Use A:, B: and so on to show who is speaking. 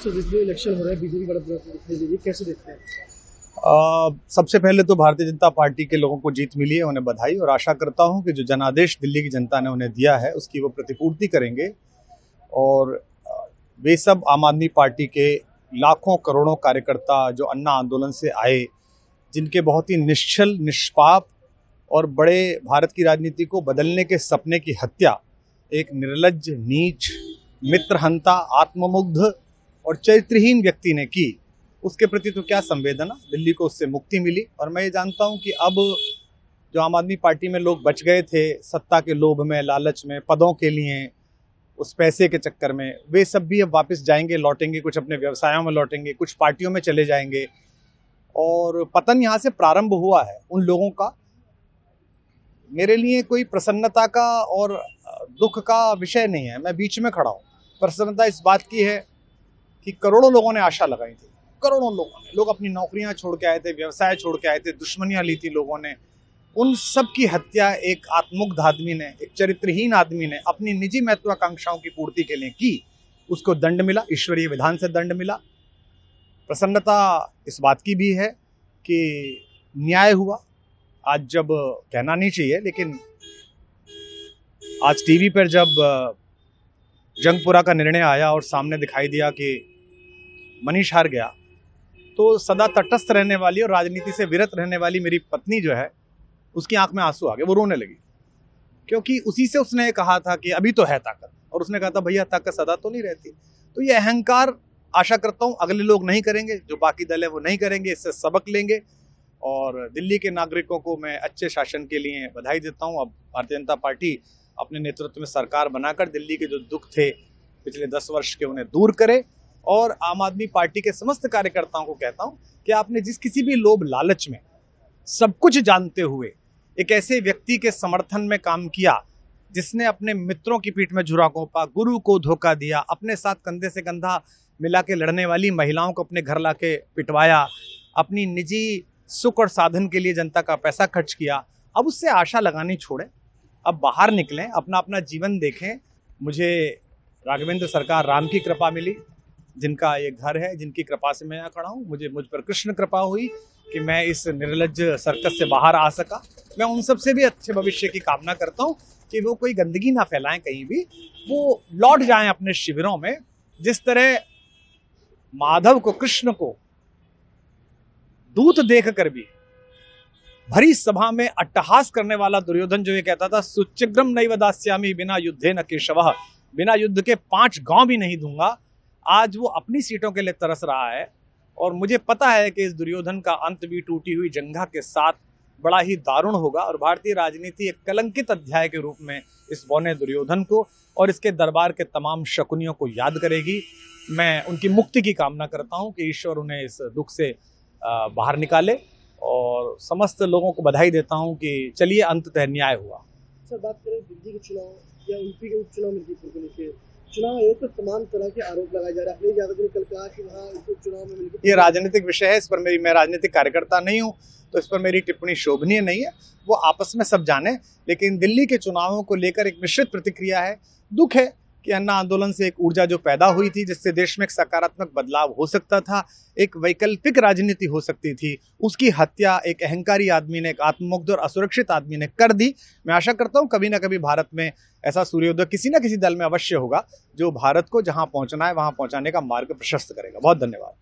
A: Sir जिस दिन election हो रहा है बीजेपी बढ़त दिखाई दे रही है, कैसे देखते हैं?
B: सबसे पहले तो भारतीय जनता पार्टी के लोगों को जीत मिली है, उन्हें बधाई, और आशा करता हूं कि जो जनादेश दिल्ली की जनता ने उन्हें दिया है उसकी वो प्रतिपूर्ति करेंगे। और वे सब आम आदमी पार्टी के लाखों करोड़ों कार्यकर्ता जो अन्ना आंदोलन से आए, जिनके बहुत ही निश्चल, निष्पाप और बड़े भारत की राजनीति को बदलने के सपने की हत्या एक निर्लज्ज, नीच, मित्रहंता, आत्ममुग्ध और चरित्रहीन व्यक्ति ने की, उसके प्रति तो क्या संवेदना। दिल्ली को उससे मुक्ति मिली। और मैं ये जानता हूं कि अब जो आम आदमी पार्टी में लोग बच गए थे सत्ता के लोभ में, लालच में, पदों के लिए, उस पैसे के चक्कर में, वे सब भी अब वापस जाएंगे, लौटेंगे, कुछ अपने व्यवसायों में लौटेंगे, कुछ पार्टियों में चले जाएंगे। और पतन यहाँ से प्रारंभ हुआ है उन लोगों का। मेरे लिए कोई प्रसन्नता का और दुख का विषय नहीं है, मैं बीच में खड़ा हूँ। प्रसन्नता इस बात की है कि करोड़ों लोगों ने आशा लगाई थी, करोड़ों लोगों ने, लोग अपनी नौकरियां छोड़ के आए थे, व्यवसाय छोड़ के आए थे, दुश्मनियां ली थी लोगों ने, उन सब की हत्या एक आत्ममुग्ध आदमी ने, एक चरित्रहीन आदमी ने अपनी निजी महत्वाकांक्षाओं की पूर्ति के लिए की। उसको दंड मिला, ईश्वरीय विधान से दंड मिला। प्रसन्नता इस बात की भी है कि न्याय हुआ। आज जब कहना नहीं चाहिए, लेकिन आज टीवी पर जब जंगपुरा का निर्णय आया और सामने दिखाई दिया कि मनीष हार गया, तो सदा तटस्थ रहने वाली और राजनीति से विरत रहने वाली मेरी पत्नी जो है, उसकी आंख में आंसू आ गए, वो रोने लगी। क्योंकि उसी से उसने कहा था कि अभी तो है ताकत, और उसने कहा था भैया ताकत सदा तो नहीं रहती। तो ये अहंकार आशा करता हूँ अगले लोग नहीं करेंगे, जो बाकी दल है वो नहीं करेंगे, इससे सबक लेंगे। और दिल्ली के नागरिकों को मैं अच्छे शासन के लिए बधाई देता हूँ। अब भारतीय जनता पार्टी अपने नेतृत्व में सरकार बनाकर दिल्ली के जो दुख थे पिछले 10 वर्ष के, उन्हें दूर करे। और आम आदमी पार्टी के समस्त कार्यकर्ताओं को कहता हूं कि आपने जिस किसी भी लोभ लालच में, सब कुछ जानते हुए एक ऐसे व्यक्ति के समर्थन में काम किया जिसने अपने मित्रों की पीठ में झुरा घोंपा, गुरु को धोखा दिया, अपने साथ कंधे से कंधा मिला के लड़ने वाली महिलाओं को अपने घर लाके पिटवाया, अपनी निजी सुख और साधन के लिए जनता का पैसा खर्च किया, अब उससे आशा लगानी छोड़ें, अब बाहर निकलें, अपना अपना जीवन देखें। मुझे राघवेंद्र सरकार राम की कृपा मिली, जिनका ये घर है, जिनकी कृपा से मैं यहाँ खड़ा हूँ। मुझ पर कृष्ण कृपा हुई कि मैं इस निर्लज्ज सर्कस से बाहर आ सका। मैं उन सब से भी अच्छे भविष्य की कामना करता हूँ कि वो कोई गंदगी ना फैलाएं कहीं भी, वो लौट जाएं अपने शिविरों में। जिस तरह माधव को, कृष्ण को दूत देख कर भी भरी सभा में अट्टहास करने वाला दुर्योधन जो ये कहता था सुचिग्रम नैव दास्यामि बिना युद्धे न केशवः, बिना युद्ध के 5 गांव भी नहीं दूंगा, आज वो अपनी सीटों के लिए तरस रहा है। और मुझे पता है कि इस दुर्योधन का अंत भी टूटी हुई जंघा के साथ बड़ा ही दारुण होगा, और भारतीय राजनीति एक कलंकित अध्याय के रूप में इस बौने दुर्योधन को और इसके दरबार के तमाम शकुनियों को याद करेगी। मैं उनकी मुक्ति की कामना करता हूं कि ईश्वर उन्हें इस दुख से बाहर निकाले, और समस्त लोगों को बधाई देता हूं कि चलिए अंततः न्याय हुआ।
A: सर बात करें दिल्ली के चुनाव या यूपी के उपचुनाव मिर्जापुर को लेकर, चुनाव आयोग पर तमाम तरह के आरोप लगाए जा रहे हैं। अपने यादव ने कल कहा कि वहाँ उपचुनाव में मिलकर,
B: ये राजनीतिक विषय है, इस पर मैं राजनीतिक कार्यकर्ता नहीं हूँ, तो इस पर मेरी टिप्पणी शोभनीय नहीं है, वो आपस में सब जाने। लेकिन दिल्ली के चुनावों को लेकर एक मिश्रित प्रतिक्रिया है। दुख है कि अन्ना आंदोलन से एक ऊर्जा जो पैदा हुई थी, जिससे देश में एक सकारात्मक बदलाव हो सकता था, एक वैकल्पिक राजनीति हो सकती थी, उसकी हत्या एक अहंकारी आदमी ने, एक आत्ममुग्ध और असुरक्षित आदमी ने कर दी। मैं आशा करता हूं कभी ना कभी भारत में ऐसा सूर्योदय किसी न किसी दल में अवश्य होगा, जो भारत को जहां पहुंचना है वहां पहुंचाने का मार्ग प्रशस्त करेगा। बहुत धन्यवाद।